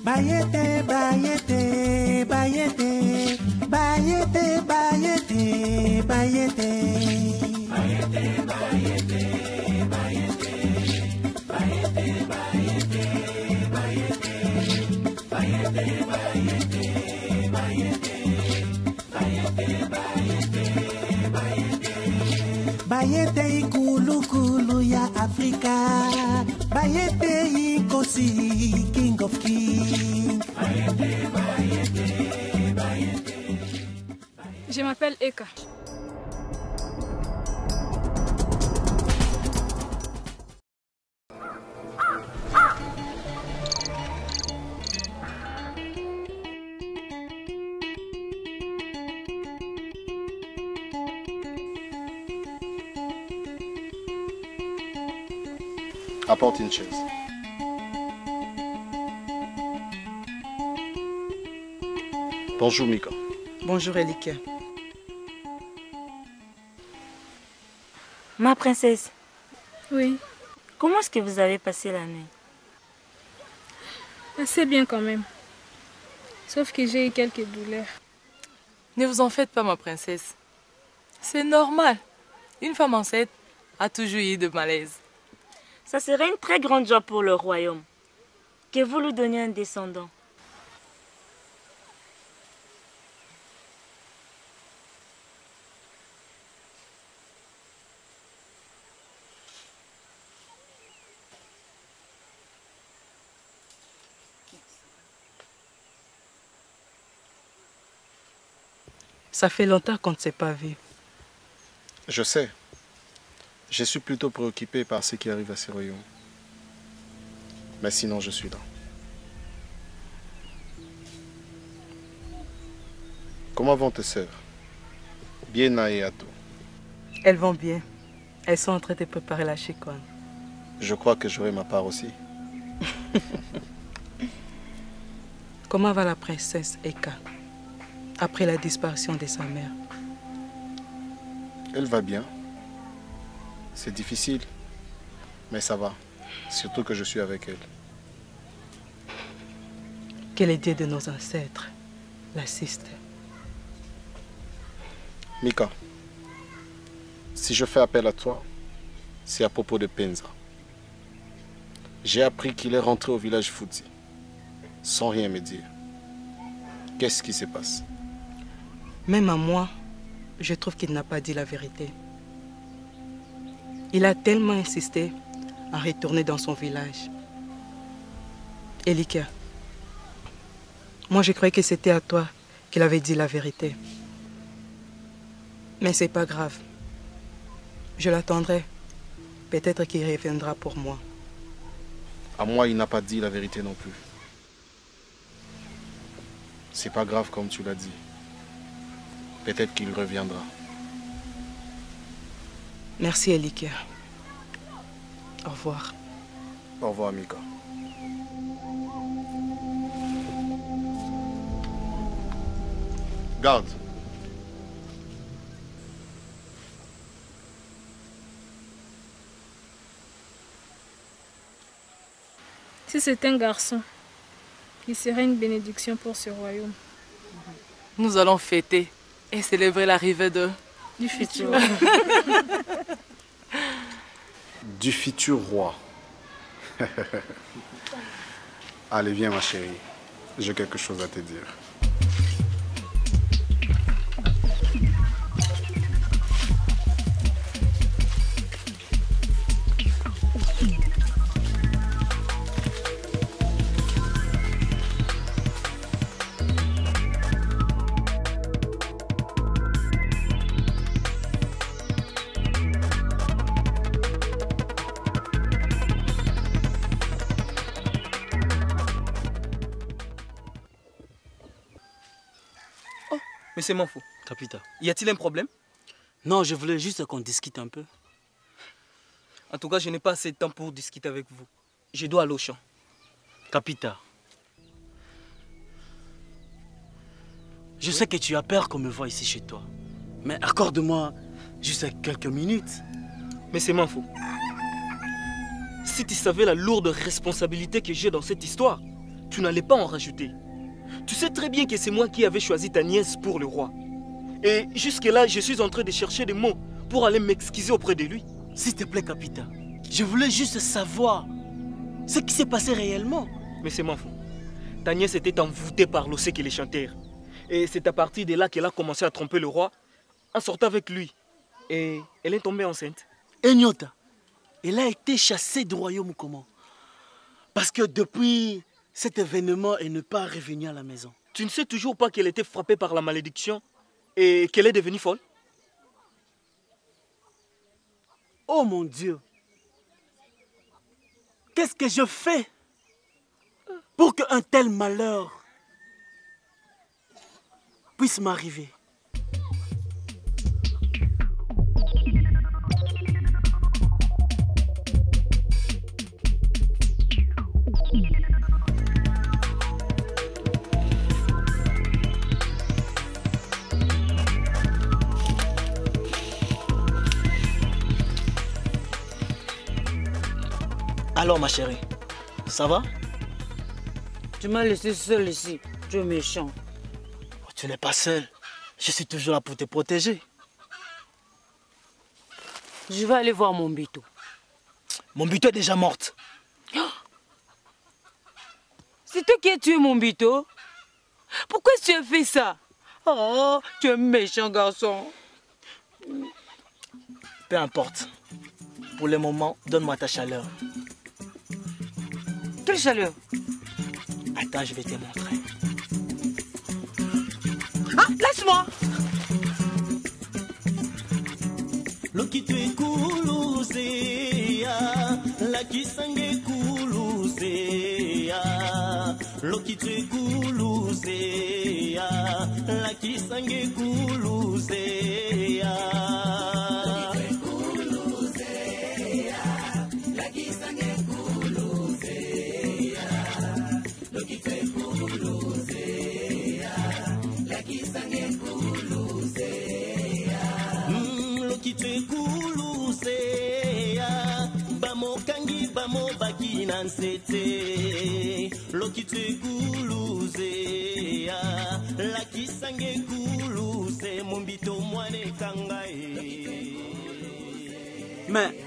Bayete, bayete, bayete, bayete, bayete, bayete. Bayete, bayete, bayete, bayete, bayete, bayete, bayete, bayete, bayete, bayete, bayete, bayete ikulu kulu ya Afrika. Bayete ikosi King of Kings. Bayete, bayete, bayete. Je m'appelle Eka. Apporte une chaise. Bonjour Mika. Bonjour Elika. Ma princesse. Oui. Comment est-ce que vous avez passé la nuit? Assez bien quand même. Sauf que j'ai eu quelques douleurs. Ne vous en faites pas, ma princesse. C'est normal. Une femme enceinte a toujours eu de malaise. Ça serait une très grande joie pour le royaume que vous lui donniez un descendant. Ça fait longtemps qu'on ne s'est pas vu. Je sais. Je suis plutôt préoccupé par ce qui arrive à ces royaumes. Mais sinon, je suis là. Comment vont tes sœurs? Biena et Ato? Elles vont bien. Elles sont en train de préparer la chicone. Je crois que j'aurai ma part aussi. Comment va la princesse Eka après la disparition de sa mère? Elle va bien. C'est difficile, mais ça va. Surtout que je suis avec elle. Que les dieux de nos ancêtres l'assistent. Mika, si je fais appel à toi, c'est à propos de Penza. J'ai appris qu'il est rentré au village Futsi, sans rien me dire. Qu'est-ce qui se passe? Même à moi, je trouve qu'il n'a pas dit la vérité. Il a tellement insisté à retourner dans son village. Elika, moi je croyais que c'était à toi qu'il avait dit la vérité. Mais c'est pas grave. Je l'attendrai. Peut-être qu'il reviendra pour moi. À moi, il n'a pas dit la vérité non plus. C'est pas grave comme tu l'as dit. Peut-être qu'il reviendra. Merci Elika. Au revoir. Au revoir, Mika. Garde. Si c'est un garçon, il serait une bénédiction pour ce royaume. Nous allons fêter et célébrer l'arrivée du futur. Du futur roi. Allez, viens ma chérie. J'ai quelque chose à te dire. Mais c'est mon fou. Capita. Y a-t-il un problème? Non, je voulais juste qu'on discute un peu. En tout cas, je n'ai pas assez de temps pour discuter avec vous. Je dois aller au champ. Capita. Je sais que tu as peur qu'on me voie ici chez toi. Mais accorde-moi juste quelques minutes. Mais c'est mon fou. Si tu savais la lourde responsabilité que j'ai dans cette histoire, tu n'allais pas en rajouter. Tu sais très bien que c'est moi qui avais choisi ta nièce pour le roi. Et jusque-là, je suis en train de chercher des mots pour aller m'excuser auprès de lui. S'il te plaît, capitaine. Je voulais juste savoir ce qui s'est passé réellement. Mais c'est ma faute. Ta nièce était envoûtée par l'océan et les chanteurs. Et c'est à partir de là qu'elle a commencé à tromper le roi en sortant avec lui. Et elle est tombée enceinte. Et Nyota, elle a été chassée du royaume comment? Parce que depuis cet événement, elle n'est pas revenue à la maison. Tu ne sais toujours pas qu'elle était frappée par la malédiction et qu'elle est devenue folle? Oh mon Dieu! Qu'est-ce que je fais pour qu'un tel malheur puisse m'arriver? Alors ma chérie, ça va? Tu m'as laissé seul ici, tu es méchant. Tu n'es pas seul, je suis toujours là pour te protéger. Je vais aller voir mon bito. Mon bito est déjà morte. C'est toi qui as tué mon bito? Pourquoi tu as fait ça? Oh, tu es un méchant garçon. Peu importe. Pour le moment, donne-moi ta chaleur. Quelle chaleur? Attends, je vais te montrer. Ah, laisse-moi! Lokitwe kuluzea, la kisange kuluzea. Lokitwe kuluzea, la kisange kuluzea. Bamo bakina nsete lokitwe kuluze la kisange kuluze mumbito mwane kangae. Mais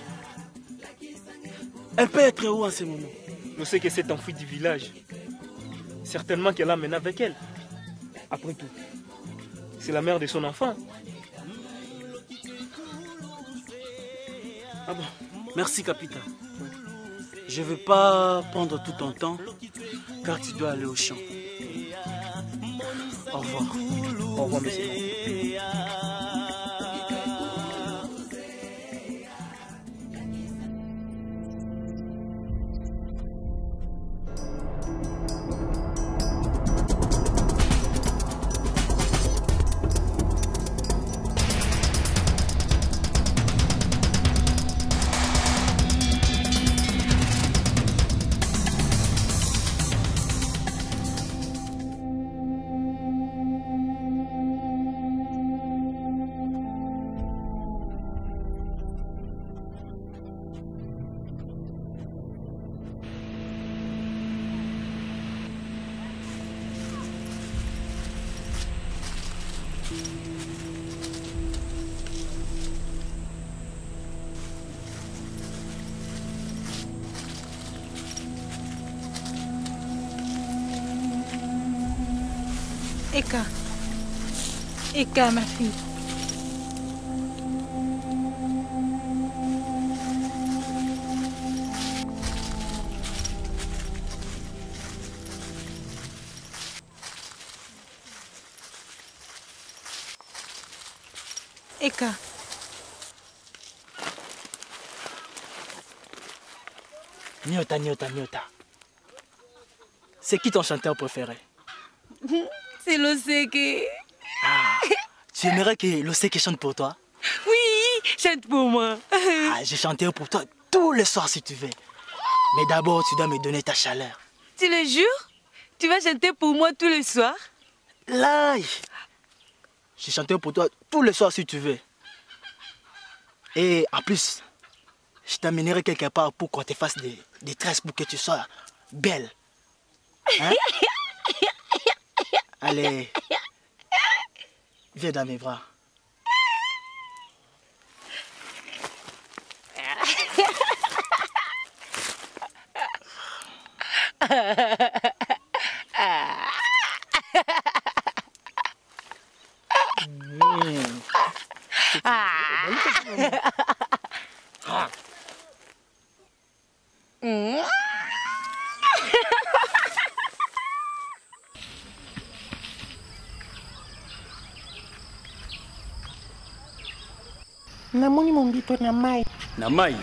elle peut être où en ce moment? Je sais que c'est enfouie du village. Certainement qu'elle l'emmène avec elle. Après tout, c'est la mère de son enfant. Ah bon, merci capitaine. Je ne veux pas prendre tout ton temps, car tu dois aller au champ. Au revoir. Au revoir, monsieur. Eka. Eka, ma fille. Eka. Nyota, Nyota, Nyota. C'est qui ton chanteur préféré? C'est l'Oseke. Ah, tu aimerais que l'Oseke chante pour toi? Oui, chante pour moi. Ah, je chanterai pour toi tous les soirs si tu veux. Mais d'abord, tu dois me donner ta chaleur. Tu le jures? Tu vas chanter pour moi tous les soirs? Là, je chanterai pour toi tous les soirs si tu veux. Et en plus, je t'amènerai quelque part pour qu'on te fasse des tresses pour que tu sois belle. Hein? Allez, viens dans mes bras. Namoni mombito na mai. Na mai?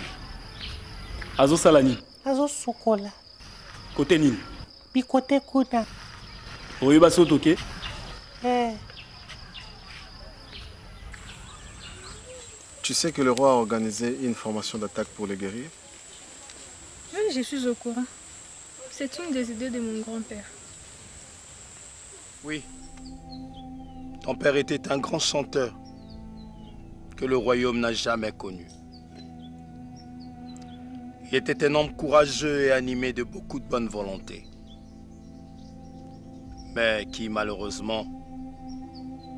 Azosala nini? Azosukola. Kote nini? Bikote kuna. Oyeba so toke? Tu sais que le roi a organisé une formation d'attaque pour les guerriers? Oui, je suis au courant. C'est une des idées de mon grand-père. Oui. Ton père était un grand chanteur que le royaume n'a jamais connu. Il était un homme courageux et animé de beaucoup de bonne volonté. Mais qui malheureusement,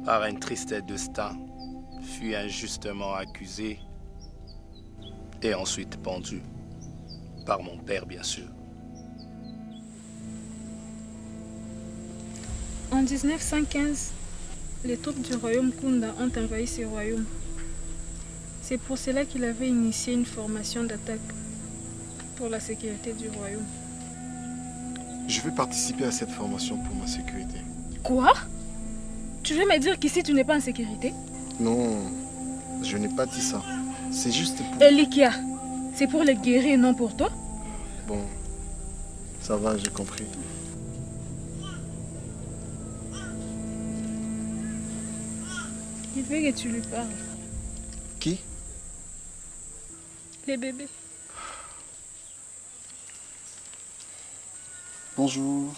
par un triste destin, fut injustement accusé et ensuite pendu. Par mon père, bien sûr. En 1915, les troupes du royaume Kunda ont envahi ce royaume. C'est pour cela qu'il avait initié une formation d'attaque pour la sécurité du royaume. Je vais participer à cette formation pour ma sécurité. Quoi? Tu veux me dire qu'ici tu n'es pas en sécurité? Non, je n'ai pas dit ça. C'est juste pour... Elikia, c'est pour les guerriers, non pour toi? Bon, ça va, j'ai compris. Il veut que tu lui parles. Qui? Les bébés. Bonjour.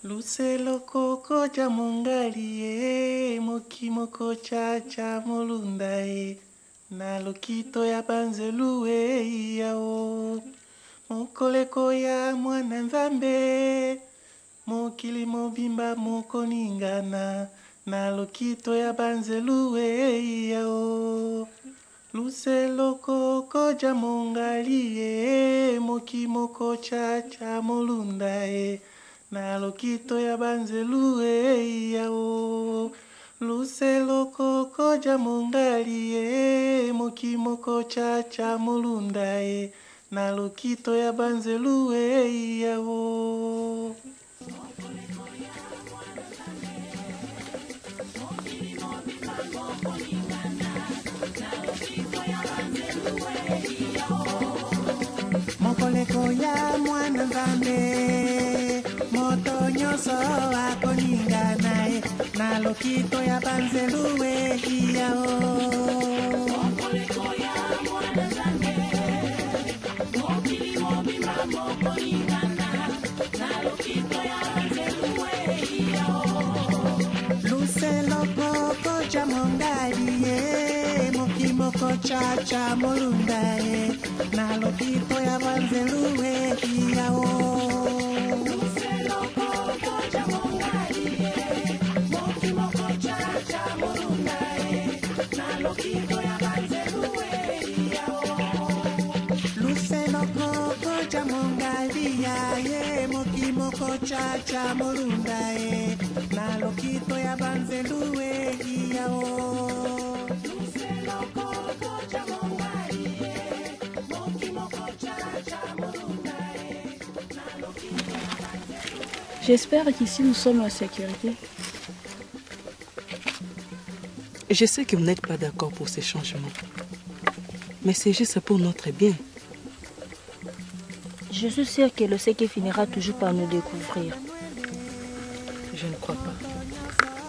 Lucelo koko ja mongalie mokimoko cha molundae na lokito ya banzelue yao mokoleko ya mwana nzambe mokili mobimba mokoningana na lokito ya banzelue yao Lucelo koko ja mongalie mokimoko cha molundae na lokito ya banzelue yao Lucelo koko ja mongalie mokimoko cha molundae na lokito ya banzelue yao Mokoleko ya mwana nzambe moto nyonso akoningana na lokito ya banzelue yao Mokoleko ya mwana nzambe mokili mobimba mokoningana na lokito ya banzelue yao Lucelo koko ja mongalie mokimoko cha molundae na lokito ya banzelue yao Lucelo koko ja mongalie mokimoko cha molundae na lokito ya banzelue yao Lucelo koko ja mongalie mokimoko cha molundae na lokito ya banzelue yao J'espère qu'ici nous sommes en sécurité. Je sais que vous n'êtes pas d'accord pour ces changements. Mais c'est juste pour notre bien. Je suis sûre que le Seke finira toujours par nous découvrir. Je ne crois pas.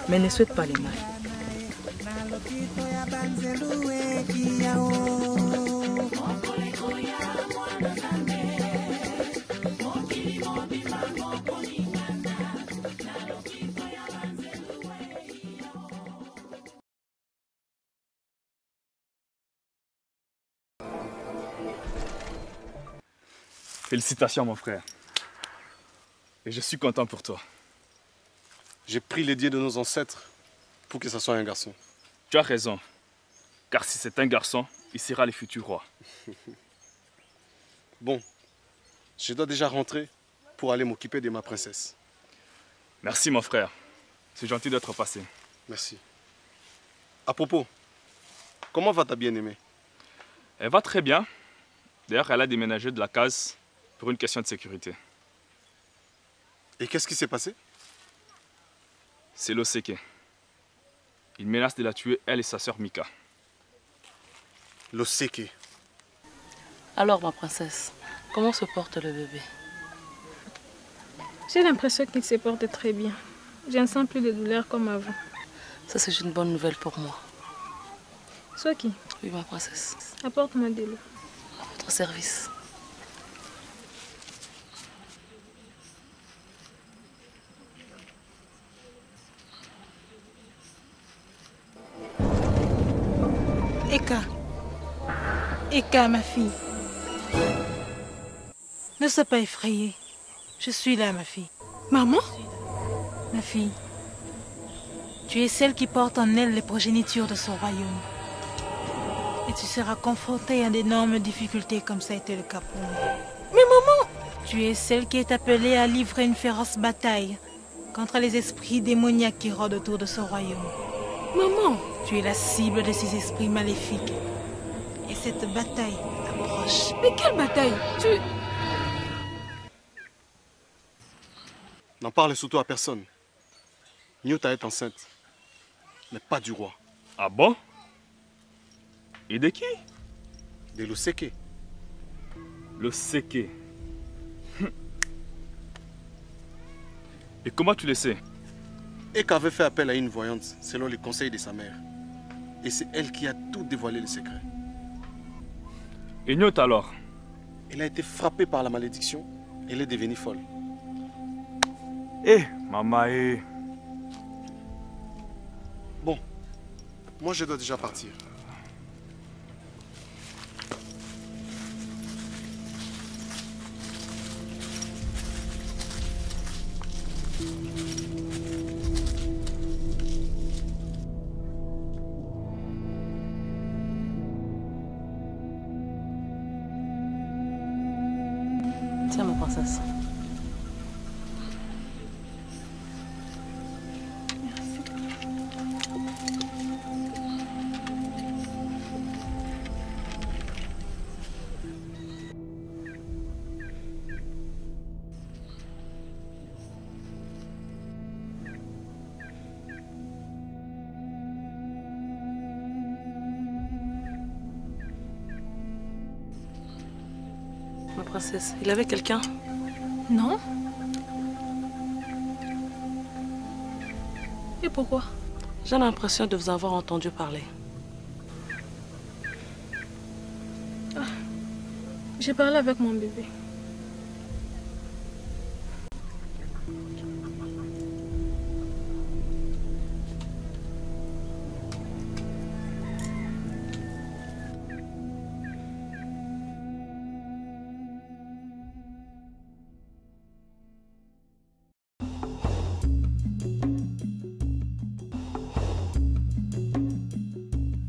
Mais ne souhaite pas les mal. Félicitations, mon frère. Et je suis content pour toi. J'ai pris les dieux de nos ancêtres pour que ce soit un garçon. Tu as raison. Car si c'est un garçon, il sera le futur roi. Bon, je dois déjà rentrer pour aller m'occuper de ma princesse. Merci, mon frère. C'est gentil d'être passé. Merci. À propos, comment va ta bien-aimée? Elle va très bien. D'ailleurs, elle a déménagé de la case pour une question de sécurité. Et qu'est-ce qui s'est passé? C'est l'Oseke. Il menace de la tuer, elle et sa sœur Mika. L'Oseke. Alors, ma princesse, comment se porte le bébé? J'ai l'impression qu'il se porte très bien. Je ne sens plus de douleur comme avant. Ça, c'est une bonne nouvelle pour moi. Soit qui? Oui, ma princesse. Apporte-moi de l'eau. À votre service. Eka. Eka, ma fille. Ne sois pas effrayée. Je suis là, ma fille. Maman? Ma fille, tu es celle qui porte en elle les progénitures de son royaume. Et tu seras confrontée à d'énormes difficultés comme ça a été le cas pour moi. Mais maman! Tu es celle qui est appelée à livrer une féroce bataille contre les esprits démoniaques qui rôdent autour de son royaume. Maman! Tu es la cible de ces esprits maléfiques. Et cette bataille approche. Mais quelle bataille? N'en parle surtout à personne. Nyota est enceinte, mais pas du roi. Ah bon? Et de qui? De l'Oseke. L'Oseke. Et comment tu le sais? Eka avait fait appel à une voyante selon les conseils de sa mère. Et c'est elle qui a tout dévoilé le secret. Et Nyota alors? Elle a été frappée par la malédiction. Elle est devenue folle. Eh, maman, eh. Bon, moi je dois déjà partir. Tiens, ma princesse. Ma princesse, il avait quelqu'un? Non. Et pourquoi? J'ai l'impression de vous avoir entendu parler. J'ai parlé avec mon bébé.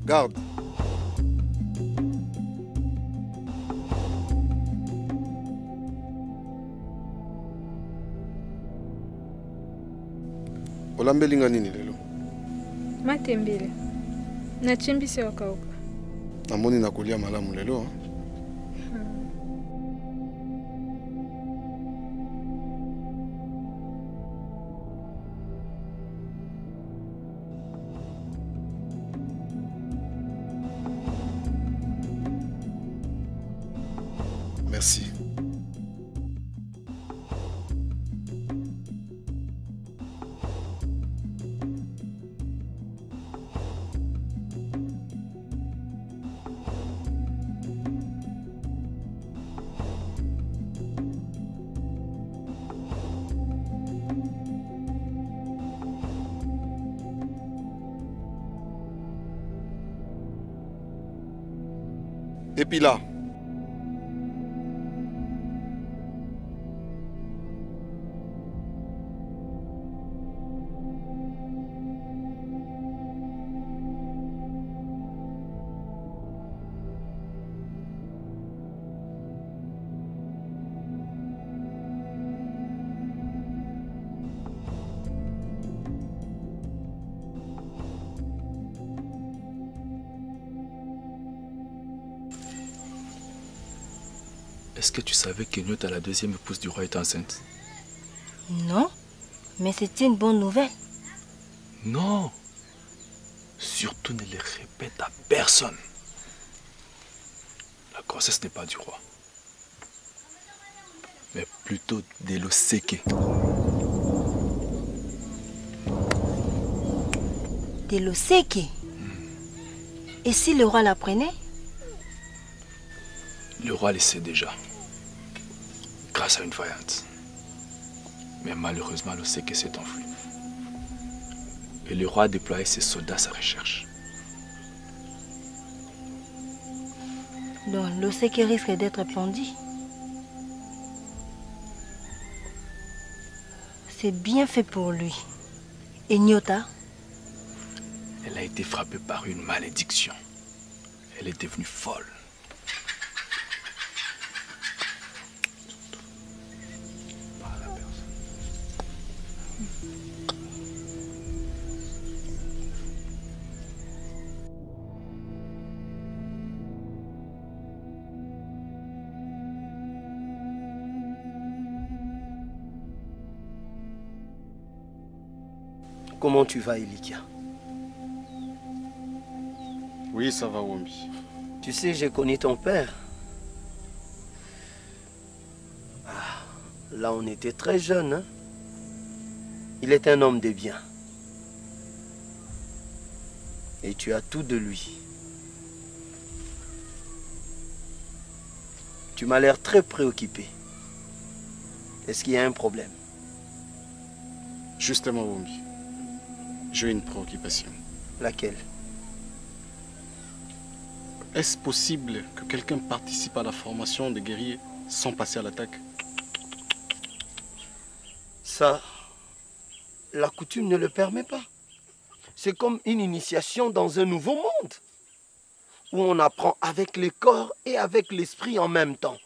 Garde. Olambelinga nini lelo? Matembele. Nachimbisi wakauka. Namoni nakolia malamu lelo. Merci. Et puis là, Est-ce que tu savais que Nyota, la deuxième épouse du roi, est enceinte? Non, mais c'est une bonne nouvelle. Non. Surtout ne le répète à personne. La grossesse n'est pas du roi, mais plutôt de l'Oseke. De l'Oseke? Et si le roi l'apprenait? Le roi le sait déjà, grâce à une voyante. Mais malheureusement, l'Oseke s'est enfui. Et le roi a déployé ses soldats à sa recherche. Donc l'Oseke risque d'être pendu. C'est bien fait pour lui. Et Nyota? Elle a été frappée par une malédiction. Elle est devenue folle. Comment tu vas, Elikia? Oui, ça va, Wombi. Tu sais, j'ai connu ton père. Là, on était très jeunes. Hein? Il est un homme de bien. Et tu as tout de lui. Tu m'as l'air très préoccupé. Est-ce qu'il y a un problème? Justement, Wombi. J'ai une préoccupation. Laquelle? Est-ce possible que quelqu'un participe à la formation des guerriers sans passer à l'attaque? Ça, la coutume ne le permet pas. C'est comme une initiation dans un nouveau monde, où on apprend avec le corps et avec l'esprit en même temps.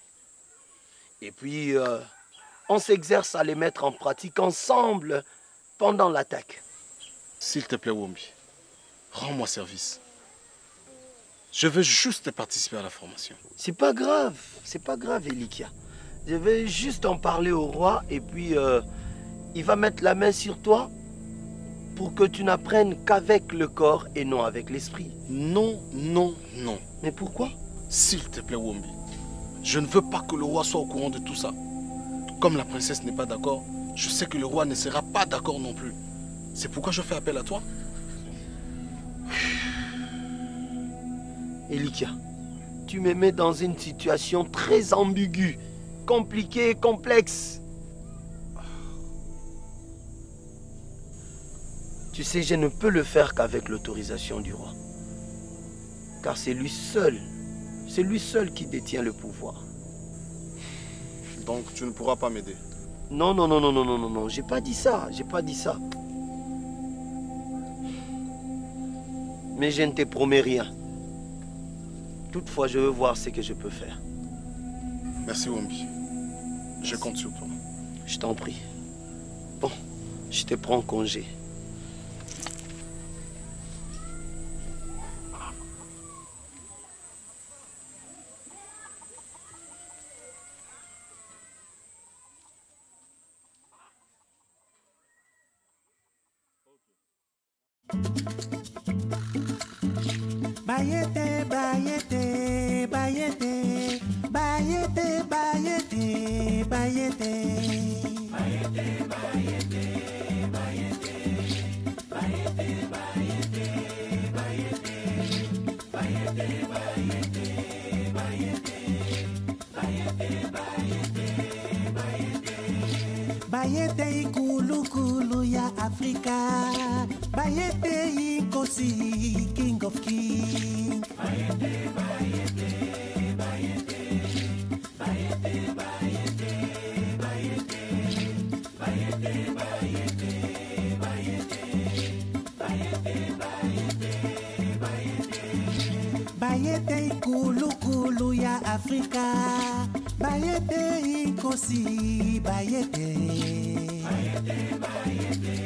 Et puis, on s'exerce à les mettre en pratique ensemble pendant l'attaque. S'il te plaît, Wombi, rends-moi service. Je veux juste participer à la formation. C'est pas grave, Elikia. Je vais juste en parler au roi et puis il va mettre la main sur toi pour que tu n'apprennes qu'avec le corps et non avec l'esprit. Non, non, non. Mais pourquoi? S'il te plaît, Wombi, je ne veux pas que le roi soit au courant de tout ça. Comme la princesse n'est pas d'accord, je sais que le roi ne sera pas d'accord non plus. C'est pourquoi je fais appel à toi. Elikia, tu me mets dans une situation très ambiguë, compliquée, complexe. Tu sais, je ne peux le faire qu'avec l'autorisation du roi. Car c'est lui seul qui détient le pouvoir. Donc tu ne pourras pas m'aider? Non, non, non, non, non, non, non, non, j'ai pas dit ça, j'ai pas dit ça. Mais je ne te promets rien. Toutefois, je veux voir ce que je peux faire. Merci, Wombi. Je compte sur toi. Je t'en prie. Bon, je te prends congé. Bayete, bayete, bayete, bayete, bayete, bayete. Bayete, bayete, bayete, bayete, bayete, bayete, bayete, bayete, bayete, bayete, bayete, bayete ikulu kulu ya Afrika. Bayete Inkosi, King of Kings. Bayete, bayete, bayete, bayete, bayete, bayete, bayete, bayete, bayete, bayete, bayete, bayete, bayete ikulu kulu ya Afrika. Bayete Inkosi, bayete, bayete, bayete.